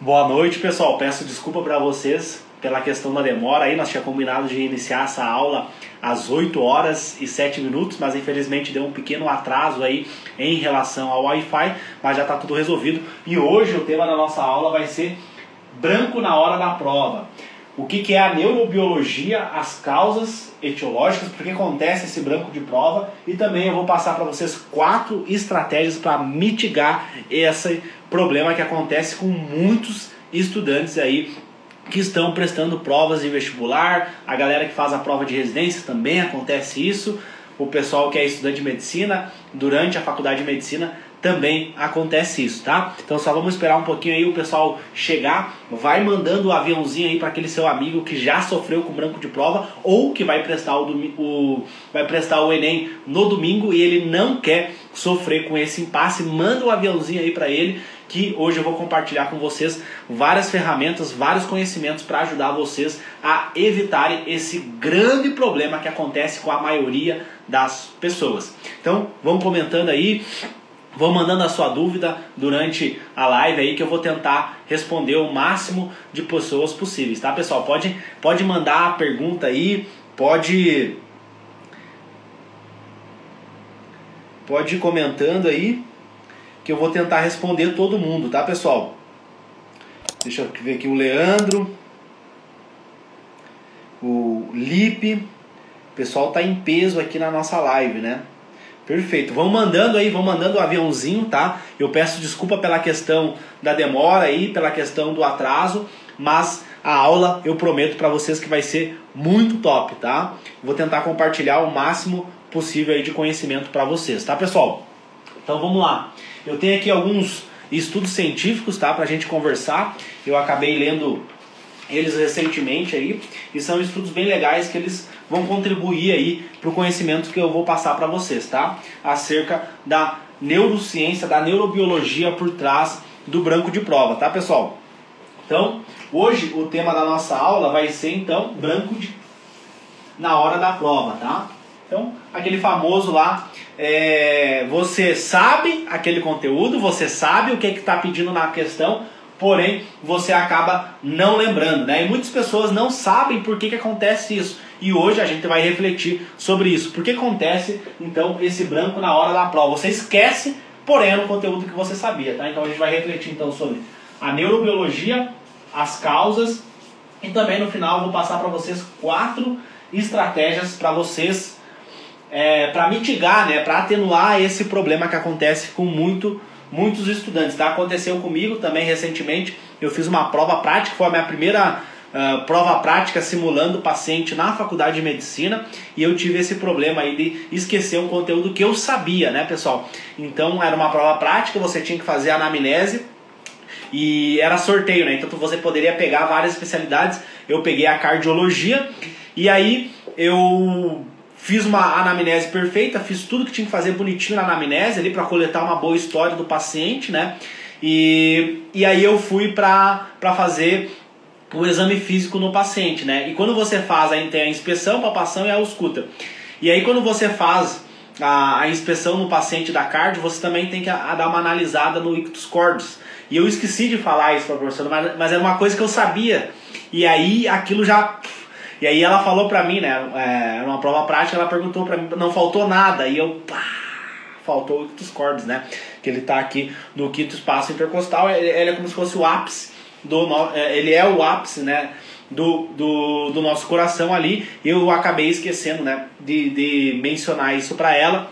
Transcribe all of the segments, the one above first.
Boa noite, pessoal. Peço desculpa para vocês pela questão da demora. Aí nós tínhamos combinado de iniciar essa aula às 8 horas e 7 minutos, mas infelizmente deu um pequeno atraso aí em relação ao Wi-Fi, mas já está tudo resolvido. E hoje o tema da nossa aula vai ser branco na hora da prova. O que é a neurobiologia, as causas etiológicas, por que acontece esse branco de prova, e também eu vou passar para vocês 4 estratégias para mitigar esse problema que acontece com muitos estudantes aí que estão prestando provas de vestibular, a galera que faz a prova de residência também acontece isso, o pessoal que é estudante de medicina, durante a faculdade de medicina também acontece isso, tá? Então só vamos esperar um pouquinho aí o pessoal chegar, vai mandando o aviãozinho aí para aquele seu amigo que já sofreu com branco de prova ou que vai prestar o Enem no domingo e ele não quer sofrer com esse impasse. Manda o aviãozinho aí para ele, que hoje eu vou compartilhar com vocês várias ferramentas, vários conhecimentos para ajudar vocês a evitarem esse grande problema que acontece com a maioria das pessoas. Então vamos comentando aí, vão mandando a sua dúvida durante a live aí que eu vou tentar responder o máximo de pessoas possíveis, tá, pessoal? Pode mandar a pergunta aí, pode ir comentando aí que eu vou tentar responder todo mundo, tá, pessoal? Deixa eu ver aqui o Leandro, o Lipe, o pessoal tá em peso aqui na nossa live, né? Perfeito, vão mandando aí, vão mandando o aviãozinho, tá? Eu peço desculpa pela questão da demora aí, pela questão do atraso, mas a aula eu prometo para vocês que vai ser muito top, tá? Vou tentar compartilhar o máximo possível aí de conhecimento para vocês, tá, pessoal? Então vamos lá. Eu tenho aqui alguns estudos científicos, tá, pra gente conversar. Eu acabei lendo eles recentemente aí, e são estudos bem legais que eles vão contribuir aí para o conhecimento que eu vou passar para vocês, tá? Acerca da neurociência, da neurobiologia por trás do branco de prova, tá, pessoal? Então, hoje o tema da nossa aula vai ser, então, na hora da prova, tá? Então, aquele famoso lá, você sabe aquele conteúdo, você sabe o que está pedindo na questão, porém, você acaba não lembrando, né? E muitas pessoas não sabem por que acontece isso. E hoje a gente vai refletir sobre isso. Por que acontece, então, esse branco na hora da prova? Você esquece, porém, é no conteúdo que você sabia, tá? Então a gente vai refletir, então, sobre a neurobiologia, as causas, e também, no final, eu vou passar para vocês 4 estratégias para vocês, para mitigar, né? Para atenuar esse problema que acontece com muitos estudantes, tá? Aconteceu comigo também recentemente. Eu fiz uma prova prática, foi a minha primeira prova prática simulando paciente na faculdade de medicina, e eu tive esse problema aí de esquecer um conteúdo que eu sabia, né, pessoal? Então era uma prova prática, você tinha que fazer a anamnese e era sorteio, né? Então você poderia pegar várias especialidades. Eu peguei a cardiologia e aí eu fiz uma anamnese perfeita, fiz tudo que tinha que fazer bonitinho na anamnese ali para coletar uma boa história do paciente, né? E aí eu fui para fazer o exame físico no paciente, né? E quando você faz, aí tem a inspeção, palpação e a ausculta. E aí quando você faz a inspeção no paciente da cardio, você também tem que dar uma analisada no ictus cordis. E eu esqueci de falar isso para a professora, mas era uma coisa que eu sabia. E aí aquilo já... E aí ela falou pra mim, né, era uma prova prática, ela perguntou pra mim, não faltou nada, e eu, faltou o ictus cordis, né, que ele tá aqui no quinto espaço intercostal, ele é como se fosse o ápice, ele é o ápice, né, do nosso coração ali, e eu acabei esquecendo, né, de mencionar isso pra ela.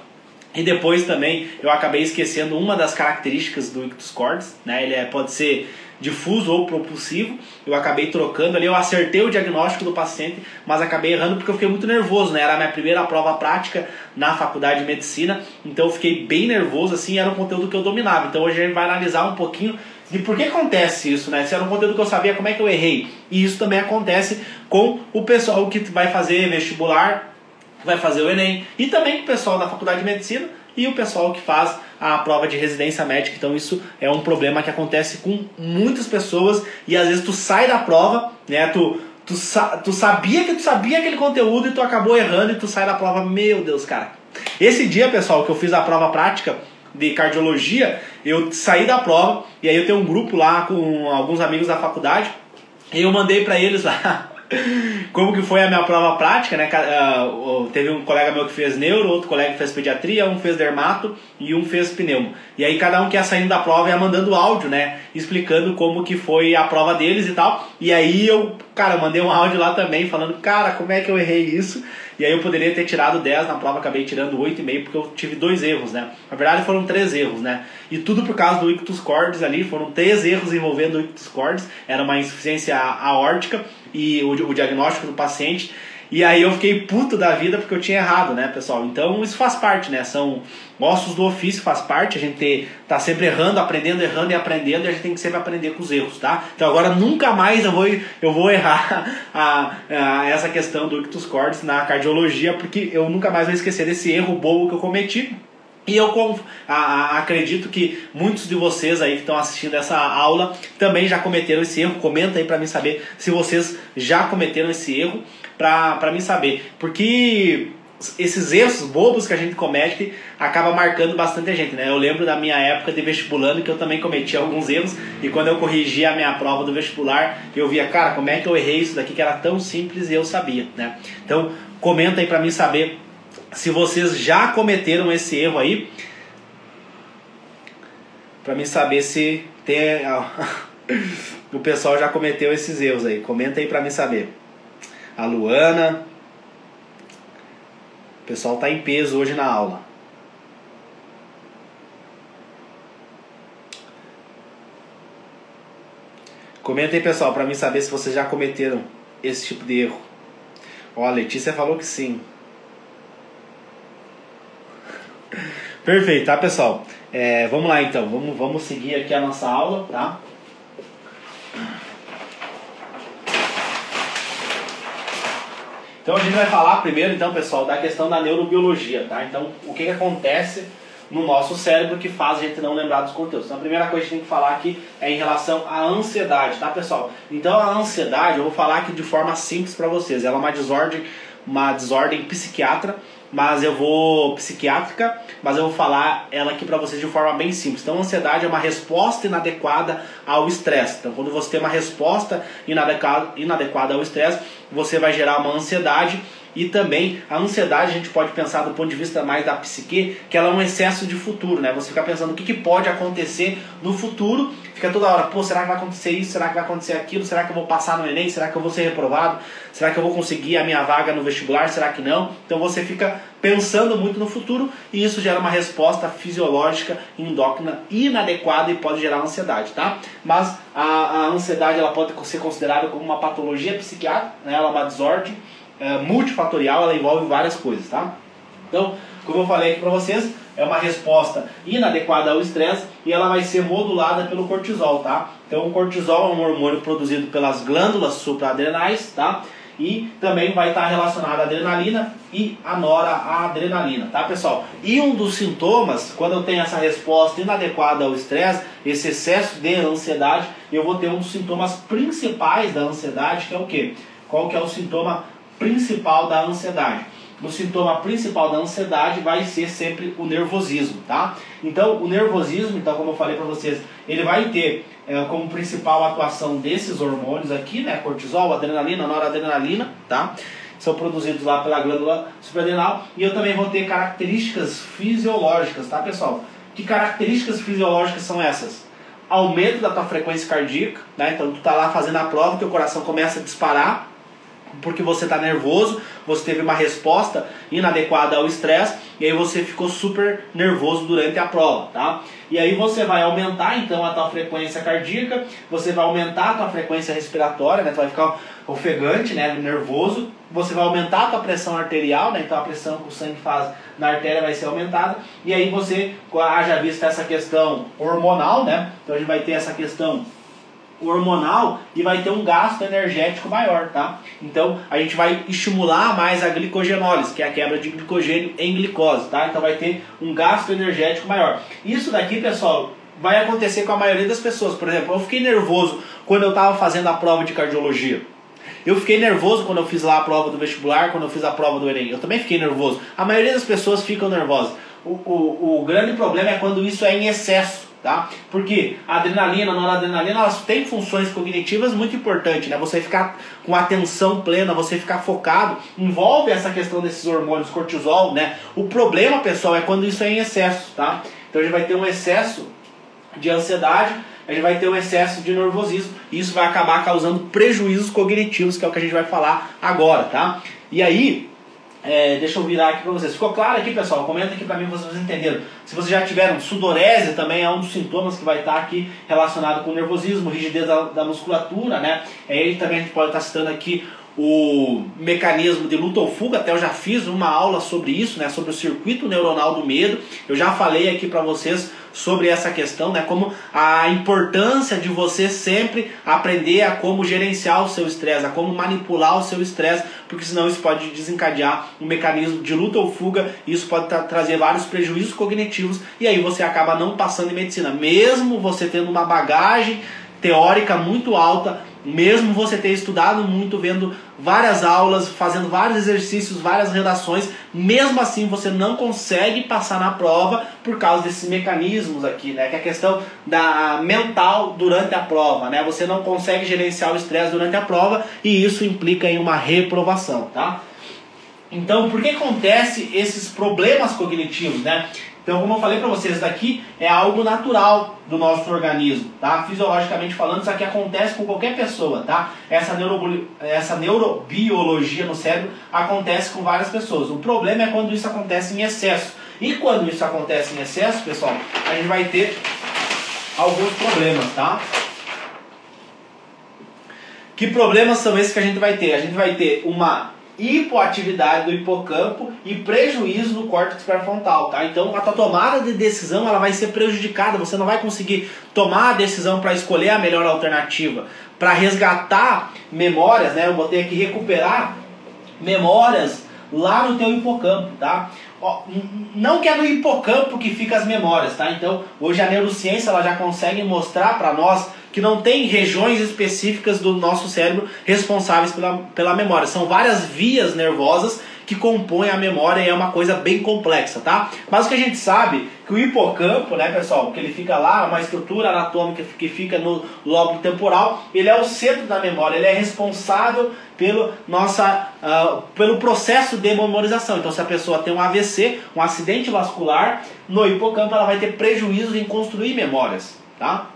E depois também eu acabei esquecendo uma das características do ictus cordis, né, ele pode ser difuso ou propulsivo. Eu acabei trocando ali, eu acertei o diagnóstico do paciente, mas acabei errando porque eu fiquei muito nervoso, né? Era a minha primeira prova prática na faculdade de medicina, então eu fiquei bem nervoso, assim, era um conteúdo que eu dominava. Então hoje a gente vai analisar um pouquinho de por que acontece isso, né? Se era um conteúdo que eu sabia, como é que eu errei? E isso também acontece com o pessoal que vai fazer vestibular, vai fazer o Enem, e também com o pessoal da faculdade de medicina e o pessoal que faz a prova de residência médica. Então isso é um problema que acontece com muitas pessoas, e às vezes tu sai da prova, né, tu sabia que tu sabia aquele conteúdo e tu acabou errando e tu sai da prova. Meu Deus, cara. Esse dia, pessoal, que eu fiz a prova prática, de cardiologia, eu saí da prova, e aí eu tenho um grupo lá com alguns amigos da faculdade, e eu mandei para eles lá como que foi a minha prova prática, né? Teve um colega meu que fez neuro, outro colega que fez pediatria, um fez dermato e um fez pneumo. E aí cada um que ia saindo da prova ia mandando áudio, né? Explicando como que foi a prova deles e tal. E aí eu mandei um áudio lá também falando, cara, como é que eu errei isso? E aí eu poderia ter tirado 10 na prova, acabei tirando 8,5 porque eu tive 2 erros, né? Na verdade foram 3 erros, né? E tudo por causa do ictus cordis ali, foram 3 erros envolvendo o ictus cordis, era uma insuficiência aórtica e o diagnóstico do paciente. E aí eu fiquei puto da vida porque eu tinha errado, né, pessoal? Então isso faz parte, né? São ossos do ofício, faz parte. A gente tá sempre errando, aprendendo, errando e aprendendo. E a gente tem que sempre aprender com os erros, tá? Então agora nunca mais eu vou errar essa questão do ictus cordis na cardiologia, porque eu nunca mais vou esquecer desse erro bobo que eu cometi. E eu acredito que muitos de vocês aí que estão assistindo essa aula também já cometeram esse erro. Comenta aí para mim saber se vocês já cometeram esse erro, para mim saber. Porque esses erros bobos que a gente comete acaba marcando bastante a gente, né? Eu lembro da minha época de vestibulando que eu também cometi alguns erros, e quando eu corrigia a minha prova do vestibular, eu via, cara, como é que eu errei isso daqui que era tão simples e eu sabia, né? Então comenta aí para mim saber se vocês já cometeram esse erro aí, para mim saber se tem o pessoal já cometeu esses erros aí. Comenta aí para mim saber. A Luana, o pessoal tá em peso hoje na aula. Comenta aí, pessoal, para mim saber se vocês já cometeram esse tipo de erro. Ó, a Letícia falou que sim. Perfeito, tá, pessoal? Vamos lá então, vamos seguir aqui a nossa aula, tá? Então a gente vai falar primeiro, então, pessoal, da questão da neurobiologia, tá? Então, o que acontece no nosso cérebro que faz a gente não lembrar dos conteúdos. Então, a primeira coisa que a gente tem que falar aqui é em relação à ansiedade, tá, pessoal? Então, a ansiedade, eu vou falar aqui de forma simples para vocês. Ela é uma desordem psiquiátrica, mas eu vou falar ela aqui para vocês de forma bem simples. Então, a ansiedade é uma resposta inadequada ao estresse. Então, quando você tem uma resposta inadequada ao estresse, você vai gerar uma ansiedade. E também a ansiedade a gente pode pensar do ponto de vista mais da psique, que ela é um excesso de futuro, né? Você fica pensando o que pode acontecer no futuro, fica toda hora, pô, será que vai acontecer isso? Será que vai acontecer aquilo? Será que eu vou passar no Enem? Será que eu vou ser reprovado? Será que eu vou conseguir a minha vaga no vestibular? Será que não? Então você fica pensando muito no futuro e isso gera uma resposta fisiológica endócrina inadequada e pode gerar ansiedade, tá? Mas a ansiedade ela pode ser considerada como uma patologia psiquiátrica, né? Ela é uma desordem multifatorial, ela envolve várias coisas, tá? Então, como eu falei aqui para vocês, é uma resposta inadequada ao estresse e ela vai ser modulada pelo cortisol, tá? Então, o cortisol é um hormônio produzido pelas glândulas supraadrenais, tá? E também vai estar relacionado à adrenalina e à noradrenalina, tá, pessoal? E um dos sintomas, quando eu tenho essa resposta inadequada ao estresse, esse excesso de ansiedade, eu vou ter um dos sintomas principais da ansiedade, que é o quê? Qual que é o sintoma principal da ansiedade? O sintoma principal da ansiedade vai ser sempre o nervosismo, tá? Então, o nervosismo, então, como eu falei para vocês, ele vai ter como principal atuação desses hormônios aqui, né? Cortisol, adrenalina, noradrenalina, tá? São produzidos lá pela glândula supraadrenal. E eu também vou ter características fisiológicas, tá, pessoal? Que características fisiológicas são essas? Aumento da tua frequência cardíaca, né? Então, tu tá lá fazendo a prova, teu coração começa a disparar, porque você está nervoso, você teve uma resposta inadequada ao estresse, e aí você ficou super nervoso durante a prova, tá? E aí você vai aumentar então a tua frequência cardíaca, você vai aumentar a tua frequência respiratória, né? Tu vai ficar ofegante, né? Nervoso, você vai aumentar a tua pressão arterial, né? Então a pressão que o sangue faz na artéria vai ser aumentada, e aí você, haja vista essa questão hormonal, né? Então a gente vai ter essa questão hormonal e vai ter um gasto energético maior, tá? Então a gente vai estimular mais a glicogenólise, que é a quebra de glicogênio em glicose, tá? Então vai ter um gasto energético maior. Isso daqui, pessoal, vai acontecer com a maioria das pessoas. Por exemplo, eu fiquei nervoso quando eu estava fazendo a prova de cardiologia. Eu fiquei nervoso quando eu fiz lá a prova do vestibular, quando eu fiz a prova do Enem. Eu também fiquei nervoso. A maioria das pessoas ficam nervosas. o grande problema é quando isso é em excesso, tá? Porque a adrenalina, a noradrenalina, elas têm funções cognitivas muito importantes, né? Você ficar com atenção plena, você ficar focado, envolve essa questão desses hormônios, cortisol, né? O problema, pessoal, é quando isso é em excesso, tá? Então a gente vai ter um excesso de ansiedade, a gente vai ter um excesso de nervosismo, e isso vai acabar causando prejuízos cognitivos, que é o que a gente vai falar agora, tá? E aí, deixa eu virar aqui para vocês. Ficou claro aqui, pessoal? Comenta aqui para mim se vocês entenderam. Se vocês já tiveram sudorese, também é um dos sintomas que vai estar aqui relacionado com nervosismo, rigidez da musculatura, né? Aí também a gente pode estar citando aqui o mecanismo de luta ou fuga. Até eu já fiz uma aula sobre isso, né? Sobre o circuito neuronal do medo. Eu já falei aqui para vocês sobre essa questão, né? Como a importância de você sempre aprender a como gerenciar o seu estresse, a como manipular o seu estresse, porque senão isso pode desencadear um mecanismo de luta ou fuga, e isso pode trazer vários prejuízos cognitivos, e aí você acaba não passando em medicina, mesmo você tendo uma bagagem teórica muito alta, mesmo você ter estudado muito, vendo várias aulas, fazendo vários exercícios, várias redações, mesmo assim você não consegue passar na prova por causa desses mecanismos aqui, né? Que é a questão da mental durante a prova, né? Você não consegue gerenciar o estresse durante a prova, e isso implica em uma reprovação, tá? Então, por que acontece esses problemas cognitivos, né? Então, como eu falei para vocês, isso daqui é algo natural do nosso organismo, tá? Fisiologicamente falando, isso aqui acontece com qualquer pessoa, tá? Essa neurobiologia no cérebro acontece com várias pessoas. O problema é quando isso acontece em excesso. E quando isso acontece em excesso, pessoal, a gente vai ter alguns problemas, tá? Que problemas são esses que a gente vai ter? A gente vai ter uma hipoatividade do hipocampo e prejuízo no córtex pré-frontal, tá? Então a tua tomada de decisão ela vai ser prejudicada, você não vai conseguir tomar a decisão para escolher a melhor alternativa, para resgatar memórias, né? Eu botei aqui recuperar memórias lá no teu hipocampo, tá? Ó, não que é no hipocampo que fica as memórias, tá? Então hoje a neurociência ela já consegue mostrar para nós que não tem regiões específicas do nosso cérebro responsáveis pela memória. São várias vias nervosas que compõem a memória, e é uma coisa bem complexa, tá? Mas o que a gente sabe que o hipocampo, né, pessoal, que ele fica lá, uma estrutura anatômica que fica no lóbulo temporal, ele é o centro da memória, ele é responsável pelo processo de memorização. Então, se a pessoa tem um AVC, um acidente vascular, no hipocampo ela vai ter prejuízos em construir memórias, tá?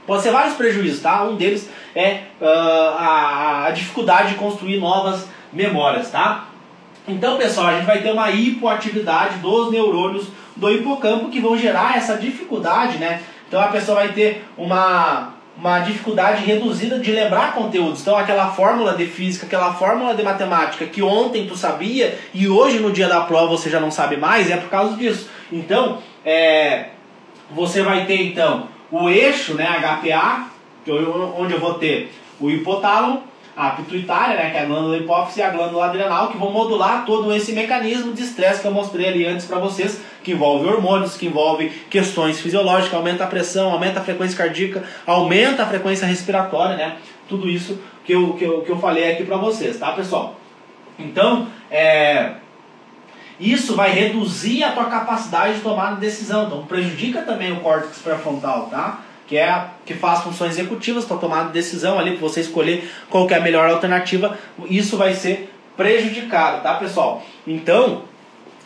Pode ser vários prejuízos, tá? Um deles é a dificuldade de construir novas memórias, tá? Então, pessoal, a gente vai ter uma hipoatividade dos neurônios do hipocampo que vão gerar essa dificuldade, né? Então a pessoa vai ter uma dificuldade reduzida de lembrar conteúdos. Então aquela fórmula de física, aquela fórmula de matemática que ontem tu sabia e hoje no dia da prova você já não sabe mais, é por causa disso. Então, você vai ter então o eixo, né, HPA, onde eu vou ter o hipotálamo, a pituitária, né, que é a glândula hipófise, e a glândula adrenal, que vão modular todo esse mecanismo de estresse que eu mostrei ali antes para vocês, que envolve hormônios, que envolve questões fisiológicas, aumenta a pressão, aumenta a frequência cardíaca, aumenta a frequência respiratória, né, tudo isso que eu falei aqui para vocês, tá, pessoal? Então, isso vai reduzir a tua capacidade de tomar decisão, então prejudica também o córtex pré-frontal, tá? Que faz funções executivas para tomar decisão ali, para você escolher qual que é a melhor alternativa, isso vai ser prejudicado, tá, pessoal? Então,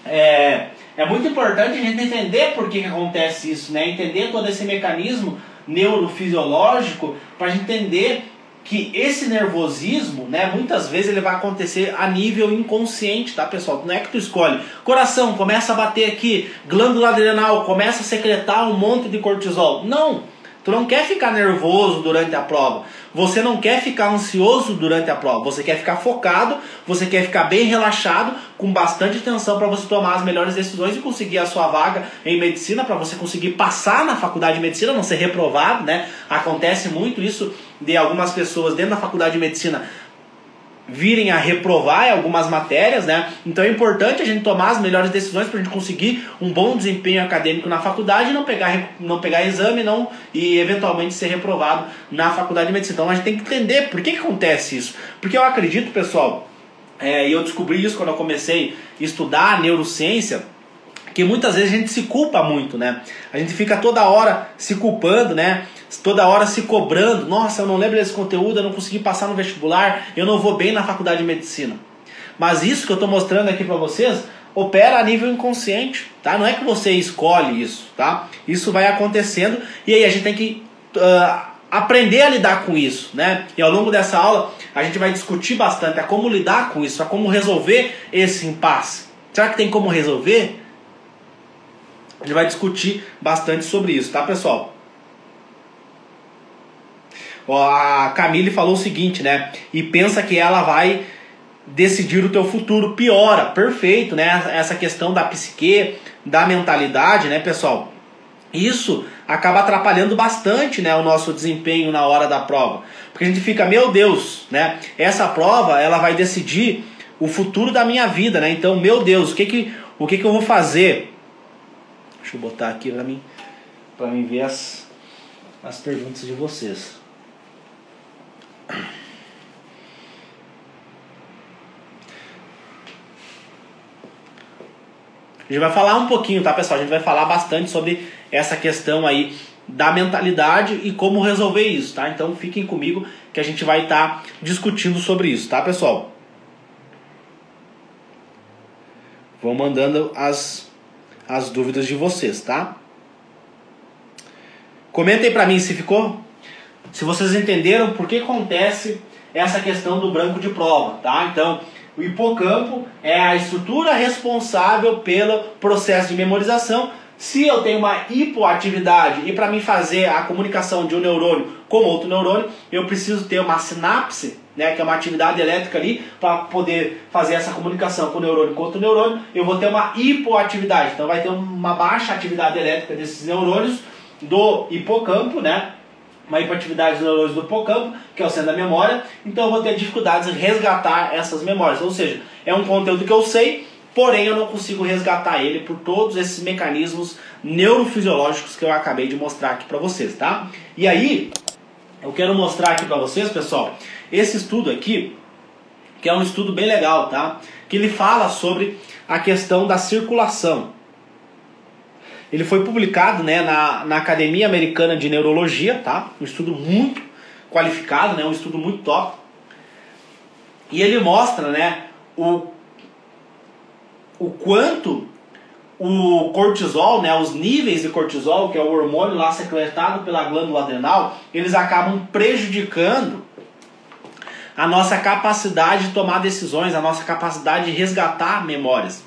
é muito importante a gente entender por que acontece isso, né? Entender todo esse mecanismo neurofisiológico para a gente entender que esse nervosismo, né, muitas vezes ele vai acontecer a nível inconsciente, tá, pessoal? Não é que tu escolhe. Coração começa a bater aqui, glândula adrenal começa a secretar um monte de cortisol. Não! Tu não quer ficar nervoso durante a prova, você não quer ficar ansioso durante a prova, você quer ficar focado, você quer ficar bem relaxado, com bastante atenção para você tomar as melhores decisões e conseguir a sua vaga em medicina, para você conseguir passar na faculdade de medicina, não ser reprovado, né? Acontece muito isso de algumas pessoas dentro da faculdade de medicina virem a reprovar em algumas matérias, né? Então é importante a gente tomar as melhores decisões para a gente conseguir um bom desempenho acadêmico na faculdade e não pegar exame e eventualmente ser reprovado na faculdade de medicina. Então a gente tem que entender por que acontece isso. Porque eu acredito, pessoal, e eu descobri isso quando eu comecei a estudar neurociência, que muitas vezes a gente se culpa muito, né? A gente fica toda hora se culpando, né? Toda hora se cobrando. Nossa, eu não lembro desse conteúdo, eu não consegui passar no vestibular, eu não vou bem na faculdade de medicina. Mas isso que eu estou mostrando aqui para vocês opera a nível inconsciente, tá? Não é que você escolhe isso, tá? Isso vai acontecendo e aí a gente tem que aprender a lidar com isso, né? E ao longo dessa aula a gente vai discutir bastante a como lidar com isso, a como resolver esse impasse. Será que tem como resolver? A gente vai discutir bastante sobre isso, tá, pessoal? Ó, a Camille falou o seguinte, né? E pensa que ela vai decidir o teu futuro. Piora, perfeito, né? Essa questão da psique, da mentalidade, né, pessoal? Isso acaba atrapalhando bastante, né, o nosso desempenho na hora da prova. Porque a gente fica, meu Deus, né? Essa prova, ela vai decidir o futuro da minha vida, né? Então, meu Deus, o que eu vou fazer? Deixa eu botar aqui para mim ver as perguntas de vocês. A gente vai falar um pouquinho, tá, pessoal? A gente vai falar bastante sobre essa questão aí da mentalidade e como resolver isso, tá? Então fiquem comigo que a gente vai estar discutindo sobre isso, tá, pessoal? Vou mandando as dúvidas de vocês, tá? Comentem pra mim se ficou, se vocês entenderam por que acontece essa questão do branco de prova, tá? Então, o hipocampo é a estrutura responsável pelo processo de memorização. Se eu tenho uma hipoatividade e para mim fazer a comunicação de um neurônio com outro neurônio, eu preciso ter uma sinapse, né, que é uma atividade elétrica ali, para poder fazer essa comunicação com o neurônio com outro neurônio, eu vou ter uma hipoatividade. Então vai ter uma baixa atividade elétrica desses neurônios do hipocampo, né? Uma hipoatividade dos neurônios do hipocampo, que é o centro da memória. Então eu vou ter dificuldades em resgatar essas memórias. Ou seja, é um conteúdo que eu sei, porém eu não consigo resgatar ele por todos esses mecanismos neurofisiológicos que eu acabei de mostrar aqui para vocês, tá? E aí, eu quero mostrar aqui para vocês, pessoal, esse estudo aqui, que é um estudo bem legal, tá? Que ele fala sobre a questão da circulação. Ele foi publicado, né, na Academia Americana de Neurologia, tá? Um estudo muito qualificado, né? Um estudo muito top. E ele mostra, né, o quanto o cortisol, né, os níveis de cortisol, que é o hormônio lá secretado pela glândula adrenal, eles acabam prejudicando a nossa capacidade de tomar decisões, a nossa capacidade de resgatar memórias.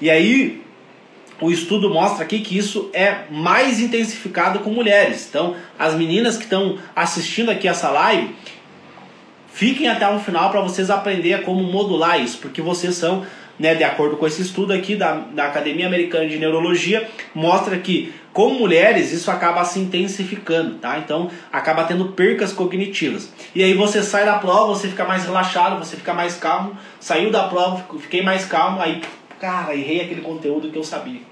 E aí, o estudo mostra aqui que isso é mais intensificado com mulheres. Então, as meninas que estão assistindo aqui essa live, fiquem até o final para vocês aprenderem como modular isso, porque vocês são, né, de acordo com esse estudo aqui da Academia Americana de Neurologia, mostra que com mulheres isso acaba se intensificando, tá? Então acaba tendo percas cognitivas. E aí você sai da prova, você fica mais relaxado, você fica mais calmo. Saiu da prova, fiquei mais calmo, aí, cara, errei aquele conteúdo que eu sabia,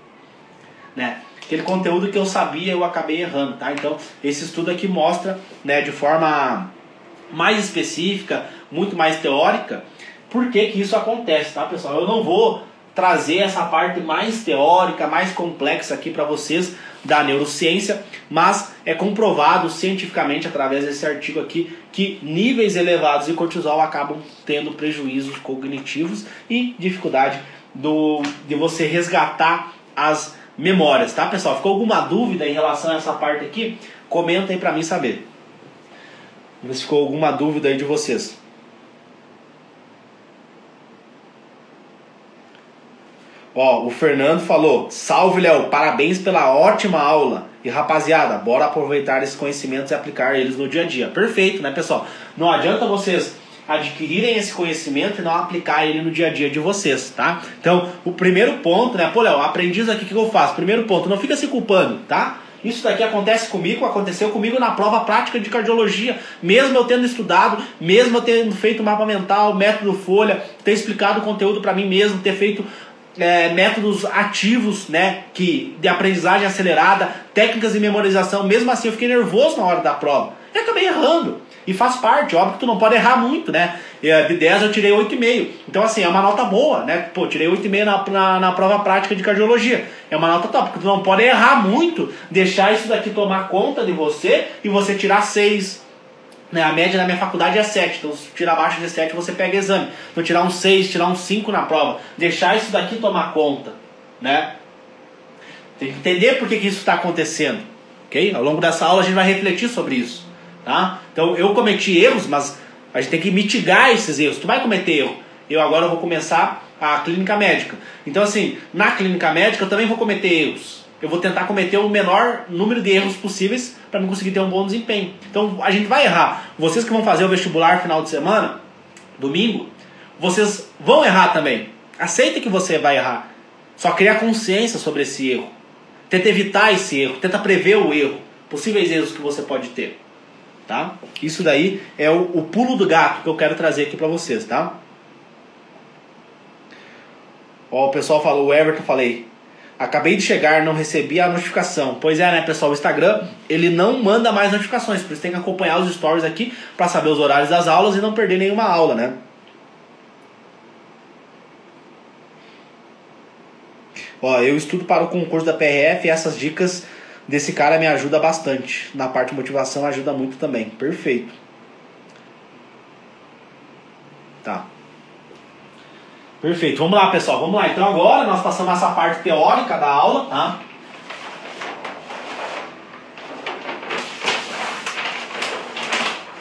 né? Aquele conteúdo que eu sabia eu acabei errando, tá? Então esse estudo aqui mostra, né, de forma mais específica, muito mais teórica, por que que isso acontece, tá, pessoal? Eu não vou trazer essa parte mais teórica, mais complexa aqui para vocês da neurociência, mas é comprovado cientificamente através desse artigo aqui que níveis elevados de cortisol acabam tendo prejuízos cognitivos e dificuldade de você resgatar as memórias, tá, pessoal? Ficou alguma dúvida em relação a essa parte aqui? Comenta aí para mim saber. Vamos ver se ficou alguma dúvida aí de vocês. Ó, o Fernando falou: salve, Léo, parabéns pela ótima aula. E rapaziada, bora aproveitar esses conhecimentos e aplicar eles no dia a dia. Perfeito, né, pessoal? Não adianta vocês adquirirem esse conhecimento e não aplicar ele no dia a dia de vocês, tá? Então, o primeiro ponto, né, pô, Léo, aprendi isso aqui, o que eu faço? Primeiro ponto, não fica se culpando, tá? Isso daqui acontece comigo, aconteceu comigo na prova prática de cardiologia, mesmo eu tendo estudado, mesmo eu tendo feito mapa mental, método Folha, ter explicado o conteúdo para mim mesmo, ter feito métodos ativos, né, de aprendizagem acelerada, técnicas de memorização. Mesmo assim eu fiquei nervoso na hora da prova e acabei errando. E faz parte, óbvio que tu não pode errar muito, né? B10 eu tirei 8,5. Então assim, é uma nota boa, né? Pô, tirei 8,5 na prova prática de cardiologia. É uma nota top, porque tu não pode errar muito, deixar isso daqui tomar conta de você e você tirar 6. Né? A média na minha faculdade é 7, então se tirar abaixo de 7 você pega exame. Então tirar um 6, tirar um 5 na prova, deixar isso daqui tomar conta, né? Tem que entender por que isso está acontecendo, ok? Ao longo dessa aula a gente vai refletir sobre isso, tá? Então eu cometi erros, mas a gente tem que mitigar esses erros. Tu vai cometer erro. Eu agora vou começar a clínica médica. Então assim, na clínica médica eu também vou cometer erros. Eu vou tentar cometer o menor número de erros possíveis para não conseguir ter um bom desempenho. Então a gente vai errar. Vocês que vão fazer o vestibular final de semana, domingo, vocês vão errar também. Aceita que você vai errar. Só criar consciência sobre esse erro. Tenta evitar esse erro. Tenta prever o erro. Possíveis erros que você pode ter. Tá? Isso daí é o pulo do gato que eu quero trazer aqui para vocês. Tá? Ó, o pessoal falou, o Everton falei. Acabei de chegar, não recebi a notificação. Pois é, né, pessoal? O Instagram, ele não manda mais notificações. Por isso tem que acompanhar os stories aqui para saber os horários das aulas e não perder nenhuma aula, né? Ó, eu estudo para o concurso da PRF e essas dicas desse cara me ajudam bastante. Na parte de motivação ajuda muito também. Perfeito. Tá. Perfeito, vamos lá pessoal, vamos lá. Então agora nós passamos essa parte teórica da aula, tá?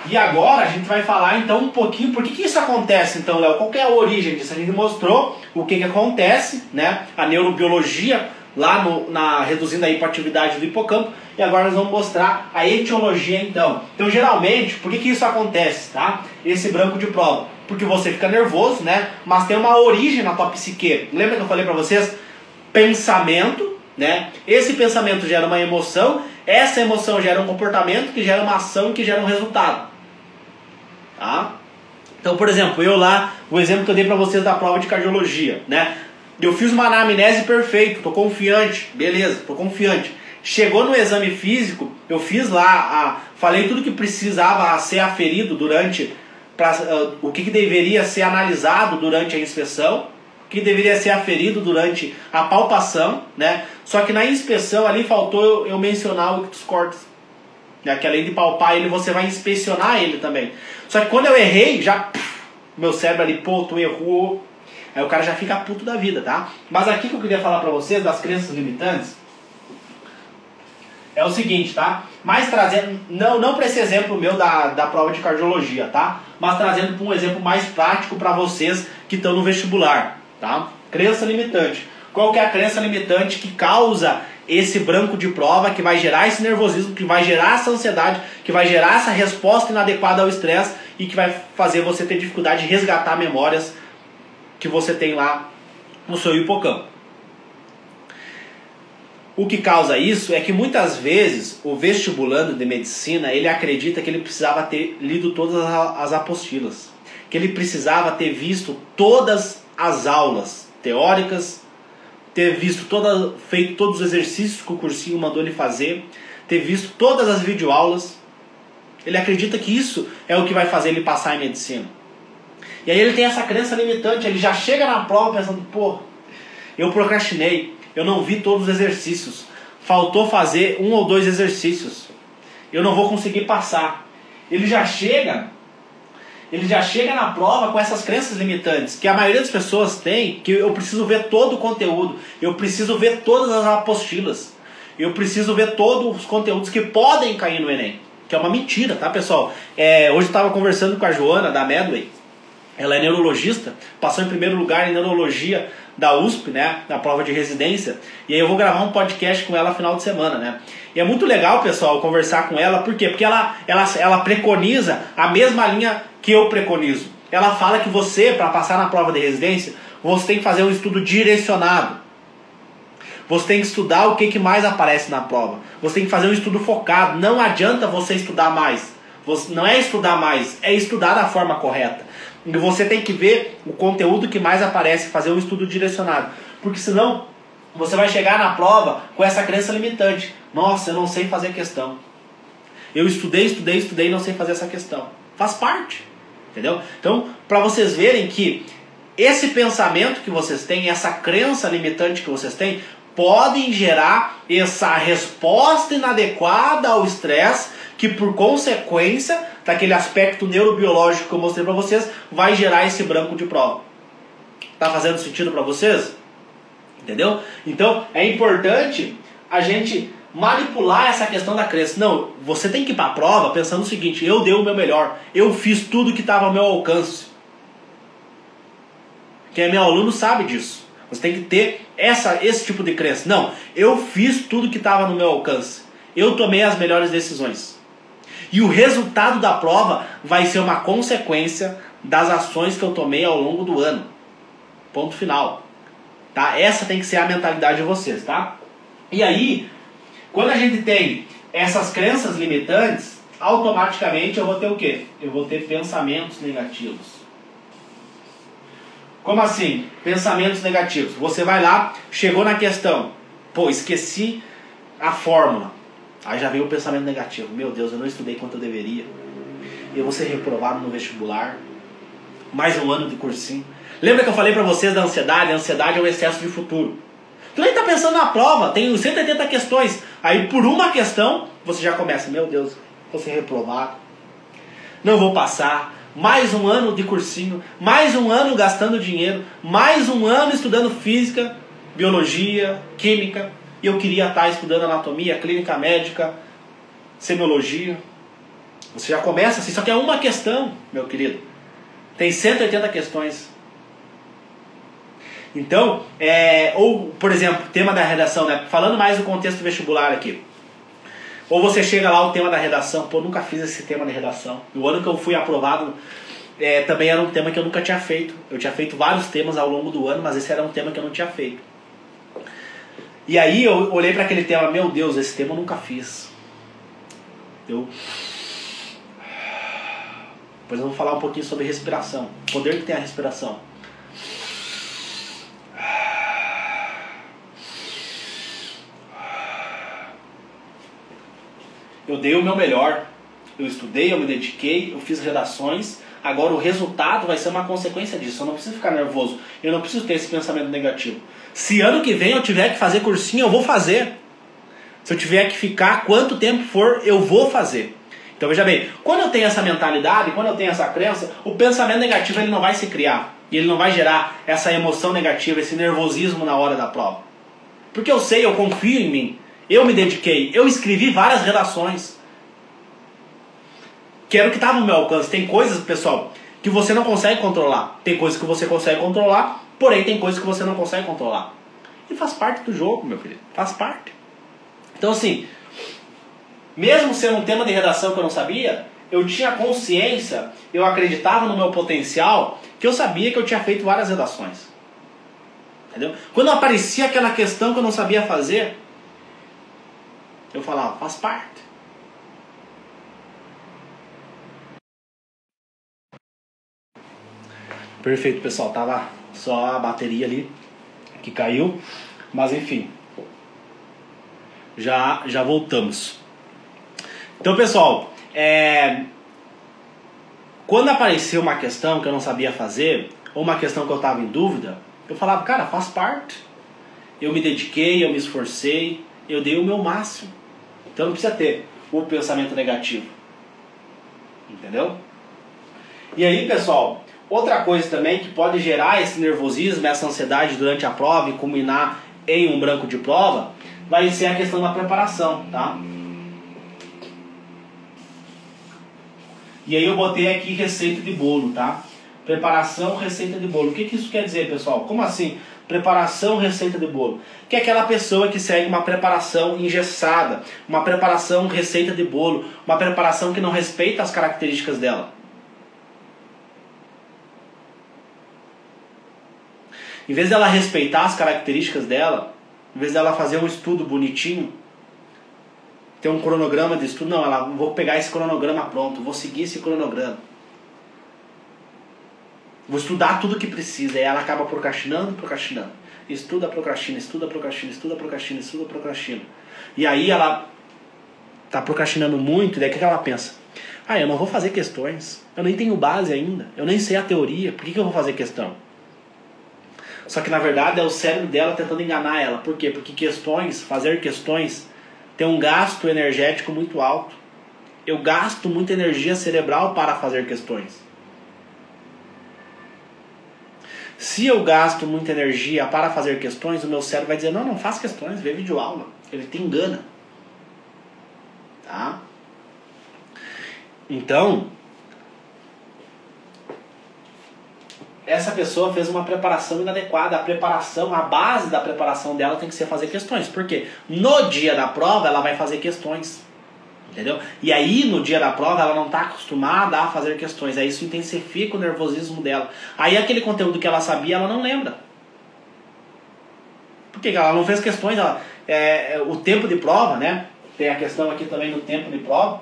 E agora a gente vai falar então um pouquinho por que isso acontece então, Léo? Qual que é a origem disso? A gente mostrou o que acontece, né? A neurobiologia lá reduzindo a hipoatividade do hipocampo. E agora nós vamos mostrar a etiologia então. Então geralmente, por que isso acontece, tá? Esse branco de prova. Porque você fica nervoso, né? Mas tem uma origem na tua psique. Lembra que eu falei pra vocês? Pensamento, né? Esse pensamento gera uma emoção. Essa emoção gera um comportamento, que gera uma ação, que gera um resultado. Tá? Então, por exemplo, eu lá, o exemplo que eu dei pra vocês da prova de cardiologia, né? Eu fiz uma anamnese perfeita, tô confiante. Beleza, tô confiante. Chegou no exame físico, eu fiz lá, falei tudo que precisava ser aferido durante... o que deveria ser analisado durante a inspeção, o que deveria ser aferido durante a palpação, né? Só que na inspeção ali faltou eu mencionar o ictus cortis, né? Que além de palpar ele, você vai inspecionar ele também. Só que quando eu errei, já meu cérebro ali, pô, tu errou. Aí o cara já fica puto da vida, tá? Mas aqui que eu queria falar pra vocês das crenças limitantes é o seguinte, tá? Mas trazendo, não para esse exemplo meu da prova de cardiologia, tá? Mas trazendo para um exemplo mais prático para vocês que estão no vestibular, tá? Crença limitante. Qual que é a crença limitante que causa esse branco de prova, que vai gerar esse nervosismo, que vai gerar essa ansiedade, que vai gerar essa resposta inadequada ao estresse e que vai fazer você ter dificuldade de resgatar memórias que você tem lá no seu hipocampo? O que causa isso é que muitas vezes o vestibulando de medicina, ele acredita que ele precisava ter lido todas as apostilas, que ele precisava ter visto todas as aulas teóricas, ter visto feito todos os exercícios que o cursinho mandou ele fazer, ter visto todas as videoaulas. Ele acredita que isso é o que vai fazer ele passar em medicina. E aí ele tem essa crença limitante, ele já chega na prova pensando, pô, eu procrastinei. Eu não vi todos os exercícios. Faltou fazer 1 ou 2 exercícios. Eu não vou conseguir passar. Ele já chega na prova com essas crenças limitantes, que a maioria das pessoas tem, que eu preciso ver todo o conteúdo, eu preciso ver todas as apostilas, eu preciso ver todos os conteúdos que podem cair no Enem. Que é uma mentira, tá, pessoal? Hoje eu estava conversando com a Joana, da Medway. Ela é neurologista, passou em primeiro lugar em neurologia da USP, né, na prova de residência, e aí eu vou gravar um podcast com ela no final de semana, né. E é muito legal, pessoal, conversar com ela, por quê? Porque ela preconiza a mesma linha que eu preconizo. Ela fala que você, para passar na prova de residência, você tem que fazer um estudo direcionado. Você tem que estudar o que mais aparece na prova. Você tem que fazer um estudo focado. Não adianta você estudar mais. Não é estudar mais, é estudar da forma correta. E você tem que ver o conteúdo que mais aparece, fazer um estudo direcionado. Porque senão você vai chegar na prova com essa crença limitante. Nossa, eu não sei fazer questão. Eu estudei e não sei fazer essa questão. Faz parte. Entendeu? Então, para vocês verem que esse pensamento que vocês têm, essa crença limitante que vocês têm, podem gerar essa resposta inadequada ao estresse, que por consequência daquele aspecto neurobiológico que eu mostrei para vocês, vai gerar esse branco de prova. Tá fazendo sentido para vocês? Entendeu? Então é importante a gente manipular essa questão da crença. Não, você tem que ir para a prova pensando o seguinte: eu dei o meu melhor, eu fiz tudo que estava ao meu alcance. Quem é meu aluno sabe disso. Você tem que ter esse tipo de crença. Não, eu fiz tudo que estava no meu alcance, eu tomei as melhores decisões. E o resultado da prova vai ser uma consequência das ações que eu tomei ao longo do ano. Ponto final. Tá? Essa tem que ser a mentalidade de vocês, tá? E aí, quando a gente tem essas crenças limitantes, automaticamente eu vou ter o quê? Eu vou ter pensamentos negativos. Como assim? Pensamentos negativos. Você vai lá, chegou na questão, pô, esqueci a fórmula. Aí já veio o pensamento negativo. Meu Deus, eu não estudei quanto eu deveria. Eu vou ser reprovado no vestibular. Mais um ano de cursinho. Lembra que eu falei pra vocês da ansiedade? A ansiedade é o excesso de futuro. Tu nem tá pensando na prova, tem 180 questões. Aí por uma questão, você já começa, meu Deus, vou ser reprovado. Não vou passar. Mais um ano de cursinho. Mais um ano gastando dinheiro. Mais um ano estudando física, biologia, química. E eu queria estar estudando anatomia, clínica médica, semiologia. Você já começa assim, só que é uma questão, meu querido. Tem 180 questões. Então, ou, por exemplo, tema da redação, né? Falando mais do contexto vestibular aqui. Ou você chega lá, o tema da redação, pô, nunca fiz esse tema de redação. O ano que eu fui aprovado, também era um tema que eu nunca tinha feito. Eu tinha feito vários temas ao longo do ano, mas esse era um tema que eu não tinha feito. E aí eu olhei para aquele tema, meu Deus, esse tema eu nunca fiz. Depois eu vou falar um pouquinho sobre respiração. O poder que tem a respiração. Eu dei o meu melhor. Eu estudei, eu me dediquei, eu fiz redações. Agora o resultado vai ser uma consequência disso. Eu não preciso ficar nervoso. Eu não preciso ter esse pensamento negativo. Se ano que vem eu tiver que fazer cursinho, eu vou fazer. Se eu tiver que ficar quanto tempo for, eu vou fazer. Então veja bem, quando eu tenho essa mentalidade, quando eu tenho essa crença, o pensamento negativo ele não vai se criar. E ele não vai gerar essa emoção negativa, esse nervosismo na hora da prova. Porque eu sei, eu confio em mim. Eu me dediquei, eu escrevi várias redações. Que era o que estava no meu alcance. Tem coisas, pessoal, que você não consegue controlar. Tem coisas que você consegue controlar, porém tem coisas que você não consegue controlar. E faz parte do jogo, meu querido. Faz parte. Então assim, mesmo sendo um tema de redação que eu não sabia, eu tinha consciência, eu acreditava no meu potencial, que eu sabia que eu tinha feito várias redações. Entendeu? Quando aparecia aquela questão que eu não sabia fazer, eu falava, faz parte. Perfeito, pessoal. Tava só a bateria ali que caiu. Mas enfim. Já voltamos. Então, pessoal, quando apareceu uma questão que eu não sabia fazer, ou uma questão que eu estava em dúvida, eu falava, cara, faz parte. Eu me dediquei, eu me esforcei, eu dei o meu máximo. Então não precisa ter o pensamento negativo. Entendeu? E aí, pessoal, outra coisa também que pode gerar esse nervosismo, essa ansiedade durante a prova e culminar em um branco de prova, vai ser a questão da preparação, tá? E aí eu botei aqui receita de bolo, tá? Preparação, receita de bolo. O que isso quer dizer, pessoal? Como assim? Preparação, receita de bolo. Que é aquela pessoa que segue uma preparação engessada, uma preparação, receita de bolo, uma preparação que não respeita as características dela. Em vez dela respeitar as características dela, em vez dela fazer um estudo bonitinho, ter um cronograma de estudo, não, vou pegar esse cronograma pronto, vou seguir esse cronograma. Vou estudar tudo que precisa. E ela acaba procrastinando. Estuda, procrastina, estuda, procrastina, estuda, procrastina, estuda, procrastina. E aí ela tá procrastinando muito, e daí o que ela pensa? Ah, eu não vou fazer questões. Eu nem tenho base ainda. Eu nem sei a teoria. Por que eu vou fazer questão? Só que na verdade é o cérebro dela tentando enganar ela. Por quê? Porque fazer questões, tem um gasto energético muito alto. Eu gasto muita energia cerebral para fazer questões. Se eu gasto muita energia para fazer questões, o meu cérebro vai dizer, não faz questões, vê videoaula. Ele te engana. Tá? Então, essa pessoa fez uma preparação inadequada. A base da preparação dela tem que ser fazer questões. Por quê? No dia da prova ela vai fazer questões. Entendeu? E aí no dia da prova ela não está acostumada a fazer questões. Aí isso intensifica o nervosismo dela. Aí aquele conteúdo que ela sabia ela não lembra. Por quê? Ela não fez questões. O tempo de prova, né? Tem a questão aqui também do tempo de prova,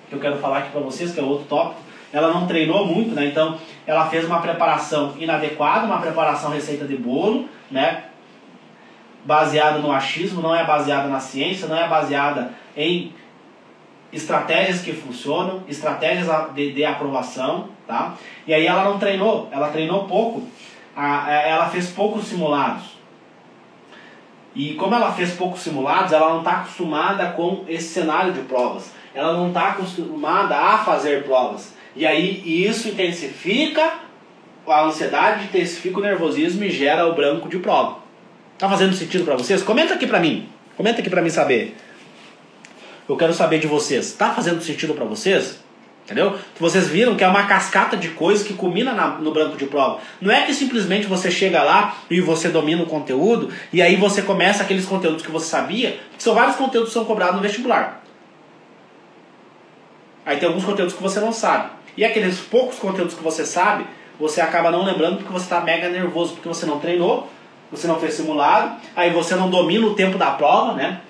que eu quero falar aqui para vocês, que é outro tópico. Ela não treinou muito, né? Então ela fez uma preparação inadequada, uma preparação receita de bolo, né? Baseada no achismo, não é baseada na ciência, não é baseada em estratégias que funcionam, estratégias de aprovação, tá? E aí ela não treinou, ela treinou pouco, ela fez poucos simulados. E como ela fez poucos simulados, ela não está acostumada com esse cenário de provas. Ela não está acostumada a fazer provas. E aí isso intensifica a ansiedade, intensifica o nervosismo e gera o branco de prova. Tá fazendo sentido para vocês? Comenta aqui para mim. Comenta aqui para mim saber. Eu quero saber de vocês. Tá fazendo sentido para vocês? Entendeu? Vocês viram que é uma cascata de coisas que culmina no branco de prova. Não é que simplesmente você chega lá e você domina o conteúdo e aí você começa aqueles conteúdos que você sabia, que são vários conteúdos que são cobrados no vestibular. Aí tem alguns conteúdos que você não sabe. E aqueles poucos conteúdos que você sabe, você acaba não lembrando porque você está mega nervoso, porque você não treinou, você não fez simulado, aí você não domina o tempo da prova, né?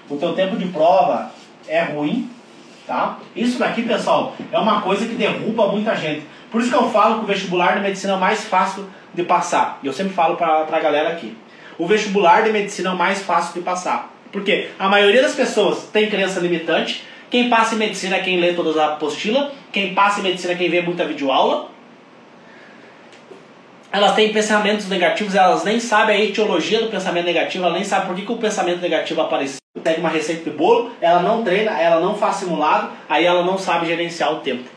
O teu tempo de prova é ruim, tá? Isso daqui, pessoal, é uma coisa que derruba muita gente. Por isso que eu falo que o vestibular de medicina é o mais fácil de passar. E eu sempre falo pra galera aqui. O vestibular de medicina é o mais fácil de passar. Porque a maioria das pessoas tem crença limitante. Quem passa em medicina é quem lê todas as apostilas. Quem passa em medicina é quem vê muita videoaula. Elas têm pensamentos negativos, elas nem sabem a etiologia do pensamento negativo, ela nem sabe por que o pensamento negativo apareceu. Segue uma receita de bolo, ela não treina, ela não faz simulado, aí ela não sabe gerenciar o tempo.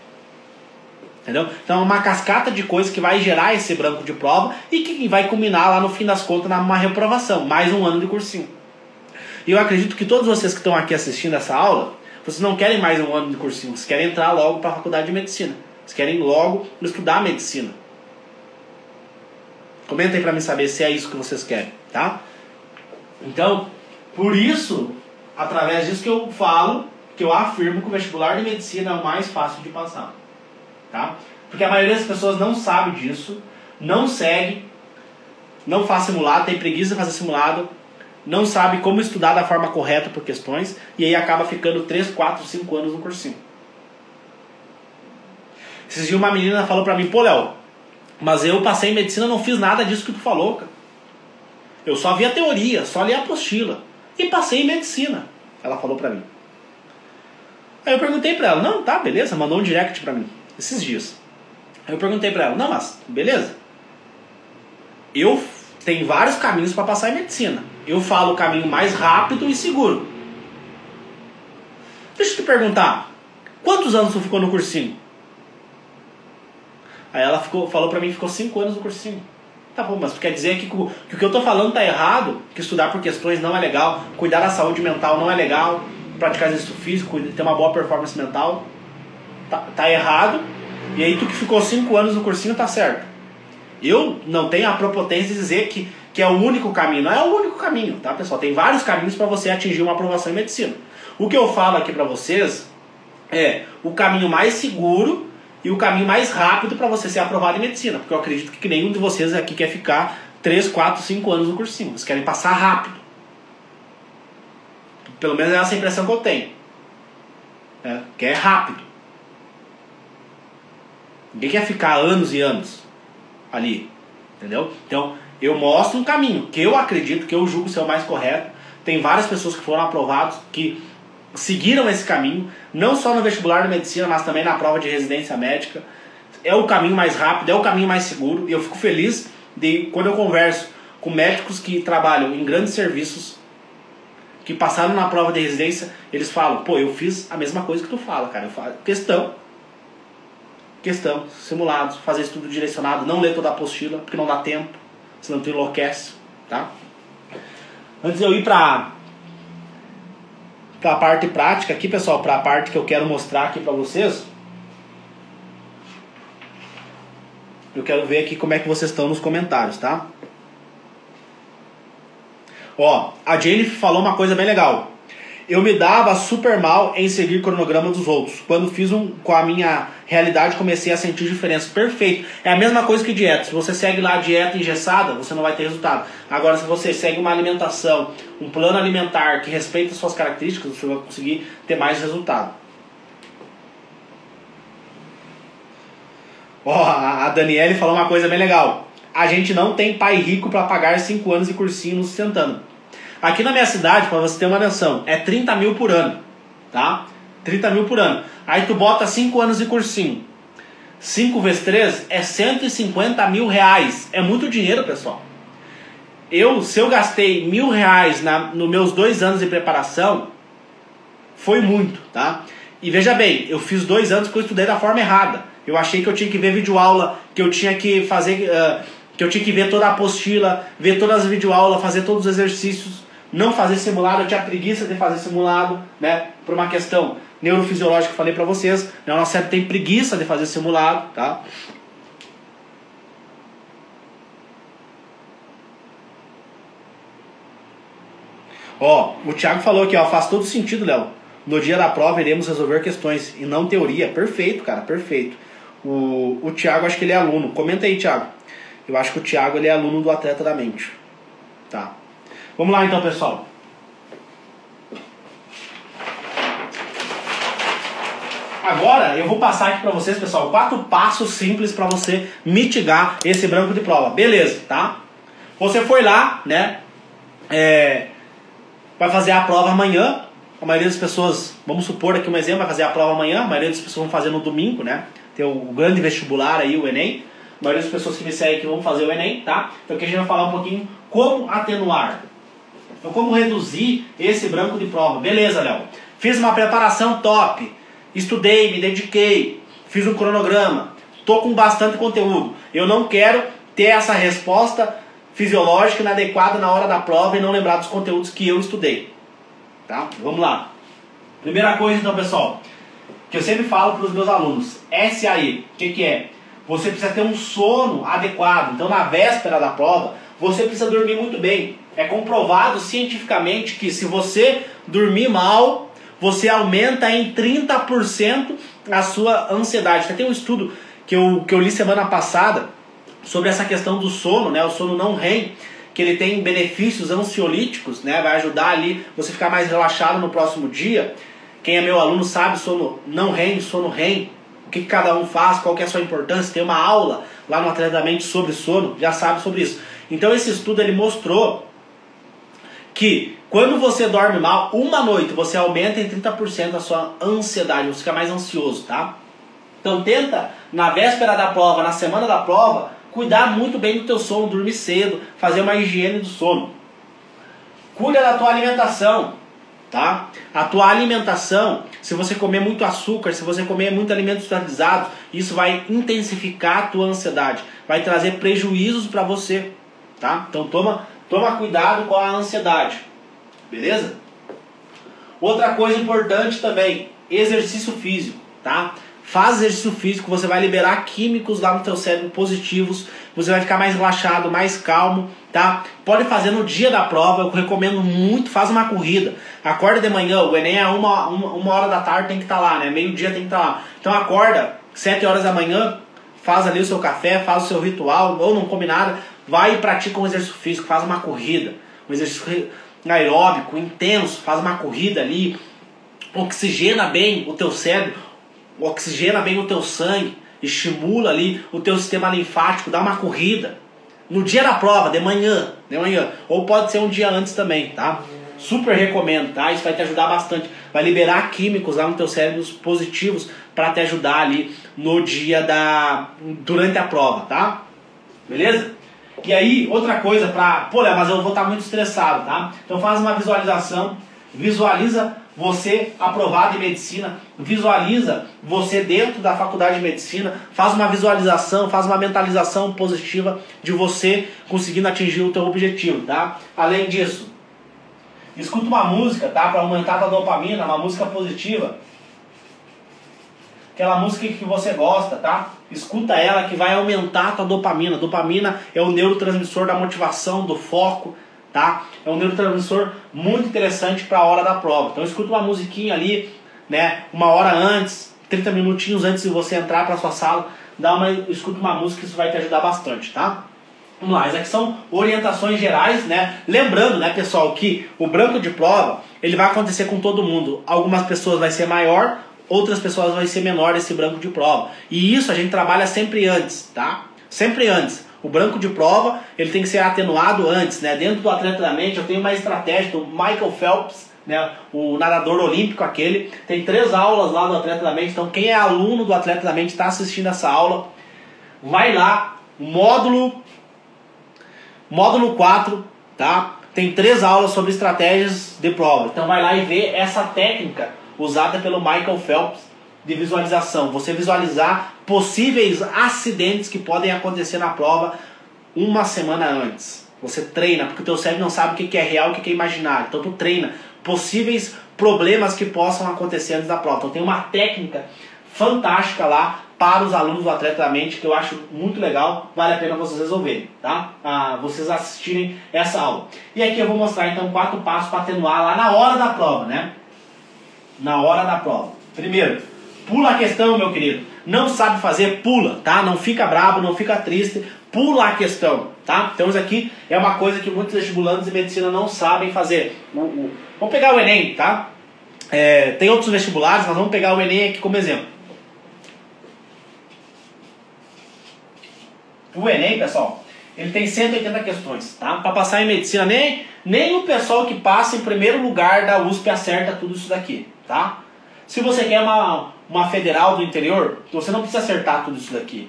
Entendeu? Então é uma cascata de coisas que vai gerar esse branco de prova e que vai culminar lá no fim das contas numa reprovação, mais um ano de cursinho. E eu acredito que todos vocês que estão aqui assistindo essa aula, vocês não querem mais um ano de cursinho, vocês querem entrar logo para a faculdade de medicina. Vocês querem logo estudar medicina. Comenta aí pra mim saber se é isso que vocês querem, tá? Então, por isso, através disso que eu falo, que eu afirmo que o vestibular de medicina é o mais fácil de passar, tá? Porque a maioria das pessoas não sabe disso, não segue, não faz simulado, tem preguiça de fazer simulado, não sabe como estudar da forma correta por questões, e aí acaba ficando 3, 4, 5 anos no cursinho. Esses dias uma menina falou pra mim, pô, Léo, mas eu passei em medicina, não fiz nada disso que tu falou, cara. Eu só vi a teoria, só li a apostila. E passei em medicina. Ela falou pra mim. Aí eu perguntei pra ela, não, tá, beleza, mandou um direct pra mim, esses dias. Aí eu perguntei pra ela, não, mas, beleza. Eu tenho vários caminhos pra passar em medicina. Eu falo o caminho mais rápido e seguro. Deixa eu te perguntar, quantos anos tu ficou no cursinho? Aí ela falou pra mim que ficou 5 anos no cursinho. Tá bom, mas tu quer dizer que o que eu tô falando tá errado? Que estudar por questões não é legal, cuidar da saúde mental não é legal, praticar exercício físico, ter uma boa performance mental, tá errado. E aí tu que ficou 5 anos no cursinho tá certo. Eu não tenho a propotência de dizer que é o único caminho. Não é o único caminho, tá, pessoal? Tem vários caminhos para você atingir uma aprovação em medicina. O que eu falo aqui pra vocês é o caminho mais seguro e o caminho mais rápido para você ser aprovado em medicina. Porque eu acredito que nenhum de vocês aqui quer ficar 3, 4, 5 anos no cursinho. Vocês querem passar rápido. Pelo menos é essa a impressão que eu tenho. Que é rápido. Ninguém quer ficar anos e anos ali. Entendeu? Então, eu mostro um caminho que eu acredito, que eu julgo ser o mais correto, tem várias pessoas que foram aprovados, que seguiram esse caminho, não só no vestibular de medicina, mas também na prova de residência médica. É o caminho mais rápido, é o caminho mais seguro, e eu fico feliz de quando eu converso com médicos que trabalham em grandes serviços, que passaram na prova de residência, eles falam, pô, eu fiz a mesma coisa que tu fala, cara. Eu falo, questão, simulados, fazer estudo direcionado, não ler toda a apostila, porque não dá tempo, senão tu enlouquece, tá? Antes de eu ir para a parte prática aqui, pessoal, para a parte que eu quero mostrar aqui para vocês, eu quero ver aqui como é que vocês estão nos comentários, tá? Ó, a Jane falou uma coisa bem legal. Eu me dava super mal em seguir o cronograma dos outros. Quando fiz com a minha realidade, comecei a sentir diferença. Perfeito. É a mesma coisa que dieta. Se você segue lá a dieta engessada, você não vai ter resultado. Agora, se você segue uma alimentação, um plano alimentar que respeita as suas características, você vai conseguir ter mais resultado. Ó, a Daniele falou uma coisa bem legal. A gente não tem pai rico para pagar 5 anos de cursinho nos sustentando. Aqui na minha cidade, para você ter uma noção, é 30 mil por ano, tá? 30 mil por ano. Aí tu bota 5 anos de cursinho. 5 vezes 3 é 150 mil reais. É muito dinheiro, pessoal. Se eu gastei R$1.000 nos meus 2 anos de preparação, foi muito, tá? E veja bem, eu fiz 2 anos que eu estudei da forma errada. Eu achei que eu tinha que ver videoaula, que eu tinha que fazer... que eu tinha que ver toda a apostila, ver todas as videoaulas, fazer todos os exercícios, não fazer simulado. Eu tinha preguiça de fazer simulado, né? Por uma questão neurofisiológica que eu falei pra vocês, né? O nosso cérebro tem preguiça de fazer simulado, tá? Ó, o Thiago falou aqui, ó, faz todo sentido, Léo. No dia da prova iremos resolver questões e não teoria. Perfeito, cara, perfeito. O Thiago, acho que ele é aluno. Comenta aí, Thiago. Eu acho que o Thiago ele é aluno do Atleta da Mente. Tá. Vamos lá então, pessoal. Agora eu vou passar aqui pra vocês, pessoal, 4 passos simples pra você mitigar esse branco de prova. Beleza, tá? Você foi lá, né? Vai fazer a prova amanhã. A maioria das pessoas, vamos supor aqui um exemplo, vai fazer a prova amanhã. A maioria das pessoas vão fazer no domingo, né? Tem o grande vestibular aí, o Enem. A maioria das pessoas que me seguem aqui vão fazer o Enem, tá? Então aqui a gente vai falar um pouquinho como atenuar. Então como reduzir esse branco de prova. Beleza, Léo. Fiz uma preparação top. Estudei, me dediquei. Fiz um cronograma. Tô com bastante conteúdo. Eu não quero ter essa resposta fisiológica inadequada na hora da prova e não lembrar dos conteúdos que eu estudei. Tá? Vamos lá. Primeira coisa então, pessoal, que eu sempre falo para os meus alunos. SAE. O que é? Você precisa ter um sono adequado. Então, na véspera da prova, você precisa dormir muito bem. É comprovado cientificamente que se você dormir mal, você aumenta em 30% a sua ansiedade. Tem um estudo que eu li semana passada sobre essa questão do sono, né? O sono não REM, que ele tem benefícios ansiolíticos, né? Vai ajudar ali você ficar mais relaxado no próximo dia. Quem é meu aluno sabe sono não REM, sono REM. O que cada um faz, qual que é a sua importância. Tem uma aula lá no Atleta da Mente sobre sono, já sabe sobre isso. Então esse estudo ele mostrou que quando você dorme mal, uma noite você aumenta em 30% a sua ansiedade, você fica mais ansioso, tá? Então tenta, na véspera da prova, na semana da prova, cuidar muito bem do teu sono, dormir cedo, fazer uma higiene do sono. Cuida da tua alimentação, tá? A tua alimentação, se você comer muito açúcar, se você comer muito alimentos industrializados, isso vai intensificar a tua ansiedade, vai trazer prejuízos para você, tá? Então toma cuidado com a ansiedade, beleza? Outra coisa importante também, exercício físico, tá? Faz exercício físico, você vai liberar químicos lá no teu cérebro positivos, você vai ficar mais relaxado, mais calmo, tá? Pode fazer no dia da prova, eu recomendo muito, faz uma corrida. Acorda de manhã, o Enem é uma hora da tarde tem que estar lá, né? Meio-dia tem que estar lá. Então acorda, 7 horas da manhã, faz ali o seu café, faz o seu ritual, ou não come nada, vai e pratica um exercício físico, faz uma corrida, um exercício aeróbico, intenso, faz uma corrida ali, oxigena bem o teu cérebro, oxigena bem o teu sangue, estimula ali o teu sistema linfático, dá uma corrida. No dia da prova, de manhã, ou pode ser um dia antes também, tá? super recomendo, tá? Isso vai te ajudar bastante. Vai liberar químicos lá no teu cérebro positivos para te ajudar ali no dia durante a prova, tá? Beleza? E aí, outra coisa pô, Léo, mas eu vou estar muito estressado, tá? Então faz uma visualização, visualiza você aprovado em medicina, visualiza você dentro da faculdade de medicina, faz uma visualização, faz uma mentalização positiva de você conseguindo atingir o teu objetivo, tá? Além disso, escuta uma música, tá? Para aumentar a tua dopamina, uma música positiva. Aquela música que você gosta, tá? Escuta ela que vai aumentar a tua dopamina. Dopamina é o neurotransmissor da motivação, do foco, tá? É um neurotransmissor muito interessante para a hora da prova. Então escuta uma musiquinha ali, né? Uma hora antes, 30 minutinhos antes de você entrar para sua sala, escuta uma música, isso vai te ajudar bastante, tá? Vamos lá, essas aqui são orientações gerais, né? Lembrando, né, pessoal, que o branco de prova, ele vai acontecer com todo mundo. Algumas pessoas vai ser maior, outras pessoas vai ser menor esse branco de prova. E isso a gente trabalha sempre antes, tá? Sempre antes. O branco de prova, ele tem que ser atenuado antes, né? Dentro do Atleta da Mente, eu tenho uma estratégia do Michael Phelps, né? O nadador olímpico aquele. Tem 3 aulas lá do Atleta da Mente. Então quem é aluno do Atleta da Mente está assistindo essa aula, vai lá, módulo 4, tá? Tem 3 aulas sobre estratégias de prova. Então vai lá e vê essa técnica usada pelo Michael Phelps de visualização. Você visualizar possíveis acidentes que podem acontecer na prova uma semana antes. Você treina, porque o teu cérebro não sabe o que é real e o que é imaginário. Então tu treina possíveis problemas que possam acontecer antes da prova. Então tem uma técnica fantástica lá para os alunos do Atleta da Mente, que eu acho muito legal, vale a pena vocês resolverem, tá? Vocês assistirem essa aula. E aqui eu vou mostrar então 4 passos para atenuar lá na hora da prova, né? Na hora da prova. Primeiro, pula a questão, meu querido. Não sabe fazer, pula, tá? Não fica bravo, não fica triste, pula a questão, tá? Então isso aqui é uma coisa que muitos vestibulantes de medicina não sabem fazer. Vamos pegar o Enem, tá? Tem outros vestibulares, mas vamos pegar o Enem aqui como exemplo. O Enem, pessoal, ele tem 180 questões, tá? Para passar em medicina, nem o pessoal que passa em primeiro lugar da USP acerta tudo isso daqui, tá? Se você quer uma federal do interior, você não precisa acertar tudo isso daqui,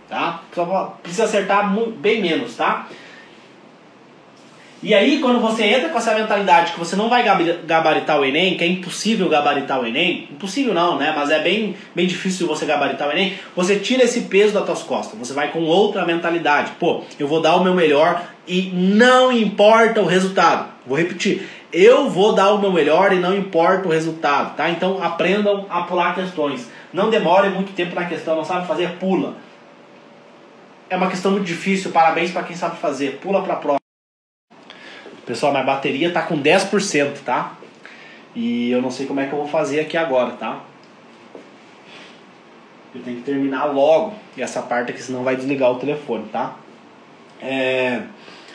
tá? Só precisa acertar bem menos, tá? E aí, quando você entra com essa mentalidade que você não vai gabaritar o Enem, que é impossível gabaritar o Enem, impossível não, né? Mas é bem difícil você gabaritar o Enem, você tira esse peso das tuas costas, você vai com outra mentalidade. Pô, eu vou dar o meu melhor e não importa o resultado. Vou repetir, eu vou dar o meu melhor e não importa o resultado, tá? Então aprendam a pular questões. Não demore muito tempo na questão, não sabe fazer, pula. É uma questão muito difícil, parabéns para quem sabe fazer, pula para a prova. Pessoal, minha bateria tá com 10%, tá? E eu não sei como é que eu vou fazer aqui agora, tá? Eu tenho que terminar logo essa parte aqui, senão vai desligar o telefone, tá?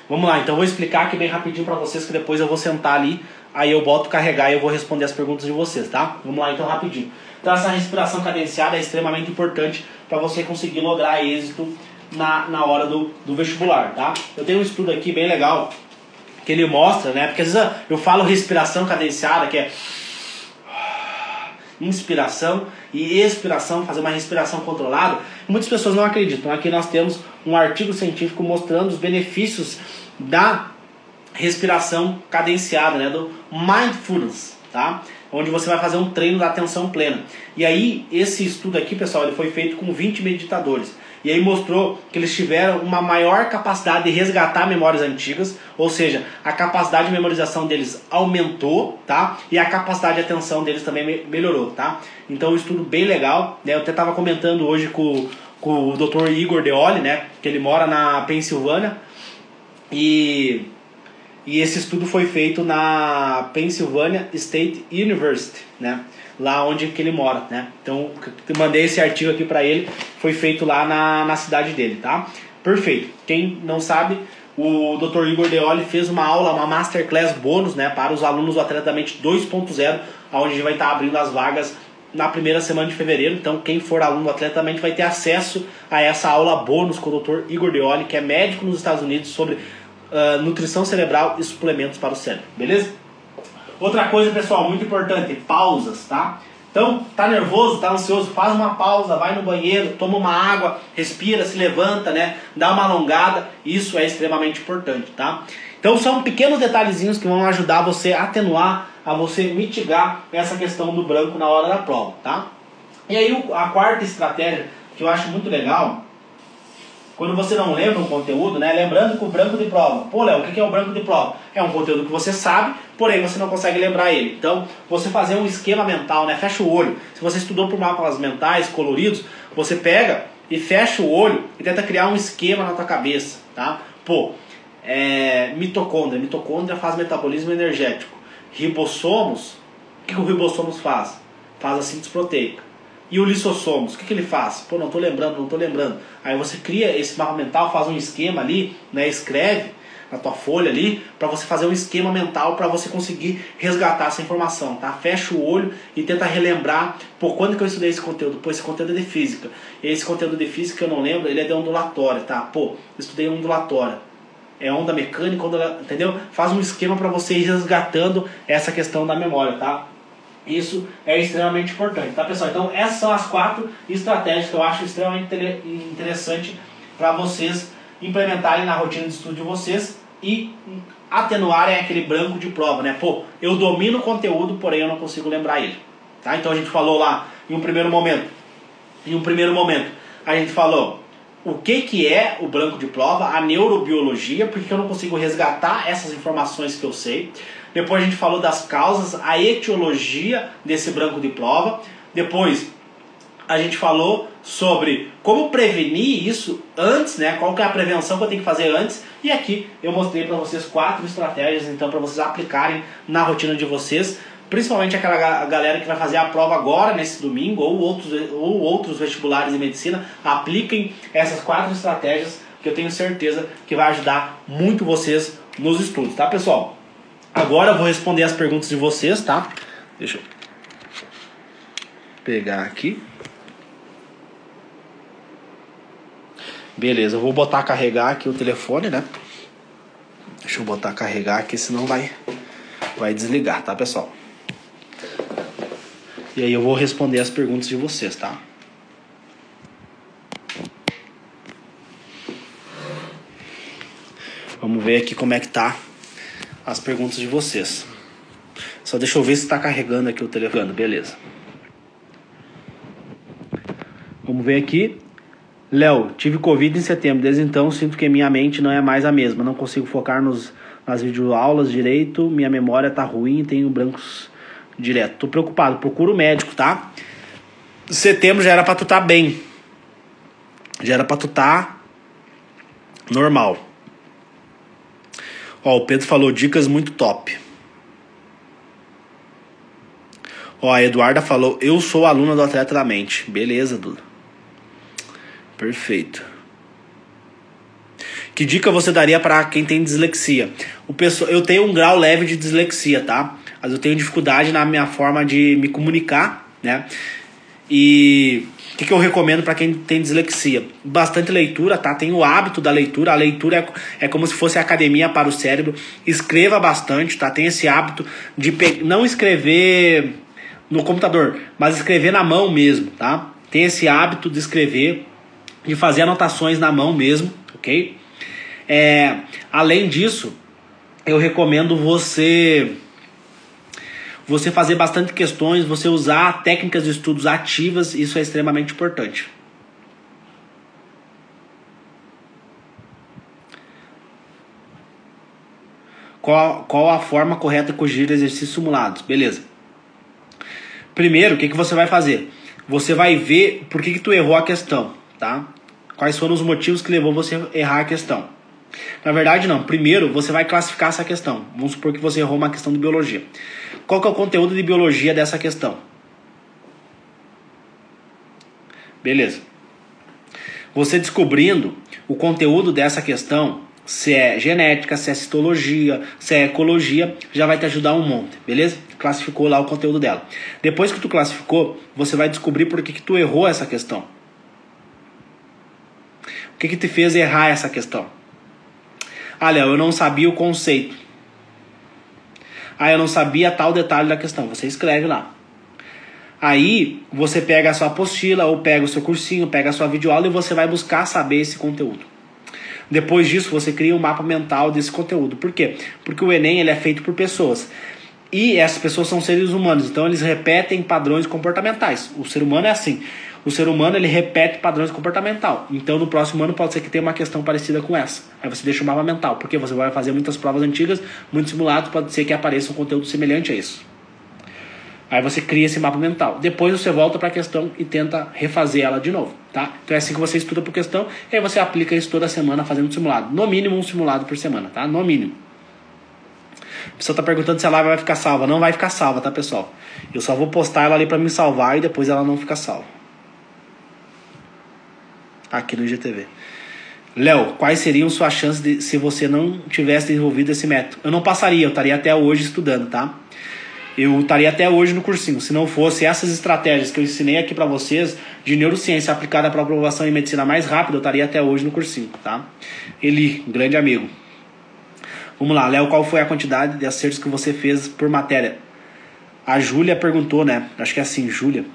Vamos lá, então eu vou explicar aqui bem rapidinho pra vocês, que depois eu vou sentar ali, aí eu boto carregar e eu vou responder as perguntas de vocês, tá? Vamos lá então rapidinho. Então essa respiração cadenciada é extremamente importante para você conseguir lograr êxito na hora do vestibular, tá? Eu tenho um estudo aqui bem legal, que ele mostra, né? Porque às vezes eu falo respiração cadenciada, que é inspiração e expiração, fazer uma respiração controlada. Muitas pessoas não acreditam. Aqui nós temos um artigo científico mostrando os benefícios da respiração cadenciada, né? Do mindfulness, tá? Onde você vai fazer um treino da atenção plena. E aí, esse estudo aqui, pessoal, ele foi feito com 20 meditadores. E aí mostrou que eles tiveram uma maior capacidade de resgatar memórias antigas, ou seja, a capacidade de memorização deles aumentou, tá? E a capacidade de atenção deles também melhorou, tá? Então, um estudo bem legal, né? Eu até estava comentando hoje com o Dr. Igor Deoli, né? Que ele mora na Pensilvânia. E esse estudo foi feito na Pennsylvania State University, né? Lá onde que ele mora, né? Então, eu mandei esse artigo aqui para ele, foi feito lá na cidade dele, tá? Perfeito. Quem não sabe, o Dr. Igor Deoli fez uma aula, uma masterclass bônus, né? Para os alunos do Atleta da Mente 2.0, onde a gente vai estar abrindo as vagas na primeira semana de fevereiro. Então, quem for aluno do Atleta da Mente vai ter acesso a essa aula bônus com o Dr. Igor Deoli, que é médico nos Estados Unidos, sobre nutrição cerebral e suplementos para o cérebro, beleza? Outra coisa, pessoal, muito importante, pausas, tá? Então, tá nervoso, tá ansioso, faz uma pausa, vai no banheiro, toma uma água, respira, se levanta, né? Dá uma alongada, isso é extremamente importante, tá? Então são pequenos detalhezinhos que vão ajudar você a atenuar, a você mitigar essa questão do branco na hora da prova, tá? E aí a quarta estratégia, que eu acho muito legal, quando você não lembra o conteúdo, né? Lembrando que o branco de prova. Pô, Léo, o que é o branco de prova? É um conteúdo que você sabe, porém você não consegue lembrar ele. Então, você fazer um esquema mental, né? Fecha o olho. Se você estudou por mapas mentais coloridos, você pega e fecha o olho e tenta criar um esquema na tua cabeça, tá? Pô, mitocôndria. Mitocôndria faz metabolismo energético. Ribossomos, o que o ribossomos faz? Faz a síntese proteica. E o lissossomos, o que ele faz? Pô, não tô lembrando. Aí você cria esse mapa mental, faz um esquema ali, né? Escreve na tua folha ali, para você fazer um esquema mental para você conseguir resgatar essa informação, tá? Fecha o olho e tenta relembrar, pô, quando que eu estudei esse conteúdo? Pô, esse conteúdo é de física. Esse conteúdo de física eu não lembro, ele é de ondulatória, tá? Pô, estudei ondulatória. É onda mecânica, entendeu? Faz um esquema para você ir resgatando essa questão da memória, tá? Isso é extremamente importante, tá, pessoal? Então essas são as 4 estratégias que eu acho extremamente interessante para vocês implementarem na rotina de estudo de vocês e atenuarem aquele branco de prova, né? Pô, eu domino o conteúdo, porém eu não consigo lembrar ele, tá? Então a gente falou lá em um primeiro momento, a gente falou o que é o branco de prova, a neurobiologia, porque eu não consigo resgatar essas informações que eu sei. Depois a gente falou das causas, a etiologia desse branco de prova. Depois a gente falou sobre como prevenir isso antes, né? Qual que é a prevenção que eu tenho que fazer antes. E aqui eu mostrei para vocês 4 estratégias, então, para vocês aplicarem na rotina de vocês. Principalmente aquela galera que vai fazer a prova agora, nesse domingo, ou outros vestibulares de medicina. Apliquem essas 4 estratégias que eu tenho certeza que vai ajudar muito vocês nos estudos, tá, pessoal? Agora eu vou responder as perguntas de vocês, tá? Deixa eu pegar aqui. Beleza, eu vou botar a carregar aqui o telefone, né? Deixa eu botar a carregar aqui, senão vai desligar, tá, pessoal? E aí eu vou responder as perguntas de vocês, tá? Vamos ver aqui como é que tá as perguntas de vocês. Só deixa eu ver se está carregando aqui o telefone. Beleza. Vamos ver aqui. Léo, tive Covid em setembro. Desde então sinto que minha mente não é mais a mesma. Não consigo focar nas videoaulas direito. Minha memória tá ruim. Tenho brancos direto. Tô preocupado. Procura o médico, tá? Setembro já era pra tu tá bem. Já era pra tu tá normal. Ó, o Pedro falou dicas muito top. Ó, a Eduarda falou, eu sou aluna do Atleta da Mente. Beleza, Duda. Perfeito. Que dica você daria para quem tem dislexia? Eu tenho um grau leve de dislexia, tá? Mas eu tenho dificuldade na minha forma de me comunicar, né? E o que eu recomendo para quem tem dislexia? Bastante leitura, tá? Tem o hábito da leitura. A leitura é como se fosse academia para o cérebro. Escreva bastante, tá? Tem esse hábito de não escrever no computador, mas escrever na mão mesmo, tá? Tem esse hábito de escrever, de fazer anotações na mão mesmo, ok? Além disso, eu recomendo você fazer bastante questões, você usar técnicas de estudos ativas, isso é extremamente importante. Qual a forma correta de corrigir exercícios simulados? Beleza. Primeiro, o que você vai fazer? Você vai ver por que tu errou a questão, tá? Quais foram os motivos que levou você a errar a questão. Na verdade, não. Primeiro, você vai classificar essa questão. Vamos supor que você errou uma questão de biologia. Qual que é o conteúdo de biologia dessa questão? Beleza. Você descobrindo o conteúdo dessa questão, se é genética, se é citologia, se é ecologia, já vai te ajudar um monte, beleza? Classificou lá o conteúdo dela. Depois que tu classificou, você vai descobrir por que tu errou essa questão. O que te fez errar essa questão? Ah, Léo, eu não sabia o conceito. Ah, eu não sabia tal detalhe da questão. Você escreve lá. Aí você pega a sua apostila ou pega o seu cursinho, pega a sua videoaula e você vai buscar saber esse conteúdo. Depois disso você cria um mapa mental desse conteúdo. Por quê? Porque o Enem ele é feito por pessoas. E essas pessoas são seres humanos, então eles repetem padrões comportamentais. O ser humano é assim. O ser humano ele repete padrões comportamentais. Então no próximo ano pode ser que tenha uma questão parecida com essa. Aí você deixa o mapa mental, porque você vai fazer muitas provas antigas, muitos simulados, pode ser que apareça um conteúdo semelhante a isso. Aí você cria esse mapa mental. Depois você volta para a questão e tenta refazer ela de novo, tá? Então é assim que você estuda por questão, e aí você aplica isso toda semana fazendo um simulado. No mínimo um simulado por semana, tá? No mínimo. A pessoa tá perguntando se a live vai ficar salva. Não vai ficar salva, tá, pessoal? Eu só vou postar ela ali para me salvar e depois ela não fica salva. Aqui no IGTV. Léo, quais seriam suas chances se você não tivesse desenvolvido esse método? Eu não passaria, eu estaria até hoje estudando, tá? Eu estaria até hoje no cursinho. Se não fosse essas estratégias que eu ensinei aqui para vocês, de neurociência aplicada para aprovação em medicina mais rápida, eu estaria até hoje no cursinho, tá? Eli, um grande amigo. Vamos lá, Léo, qual foi a quantidade de acertos que você fez por matéria? A Júlia perguntou, né? Acho que é assim, Juliana.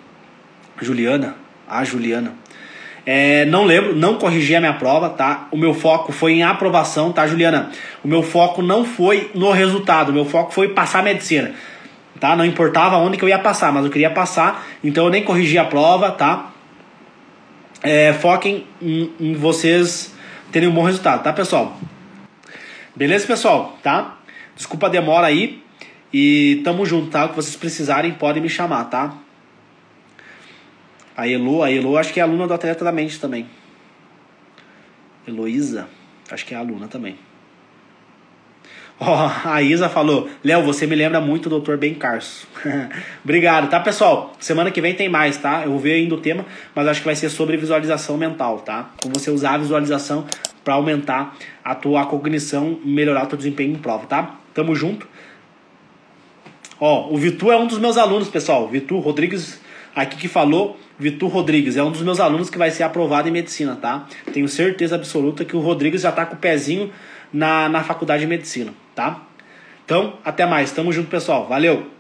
Não lembro, não corrigi a minha prova, tá? O meu foco foi em aprovação, tá, Juliana? O meu foco não foi no resultado, o meu foco foi passar a medicina, tá? Não importava onde que eu ia passar, mas eu queria passar, então eu nem corrigi a prova, tá? Foquem em vocês terem um bom resultado, tá, pessoal? Beleza, pessoal, tá? Desculpa a demora aí e tamo junto, tá? O que vocês precisarem podem me chamar, tá? A Elo, acho que é aluna do Atleta da Mente também. Heloísa, acho que é aluna também. A Isa falou, Léo, você me lembra muito do Dr. Ben Carson. Obrigado, tá, pessoal? Semana que vem tem mais, tá? Eu vou ver ainda o tema, mas acho que vai ser sobre visualização mental, tá? Como você usar a visualização para aumentar a tua cognição e melhorar o teu desempenho em prova, tá? Tamo junto. O Vitor é um dos meus alunos, pessoal. Vitor Rodrigues, aqui que falou, Vitor Rodrigues, é um dos meus alunos que vai ser aprovado em medicina, tá? Tenho certeza absoluta que o Rodrigues já tá com o pezinho na faculdade de medicina, tá? Então, até mais. Tamo junto, pessoal. Valeu!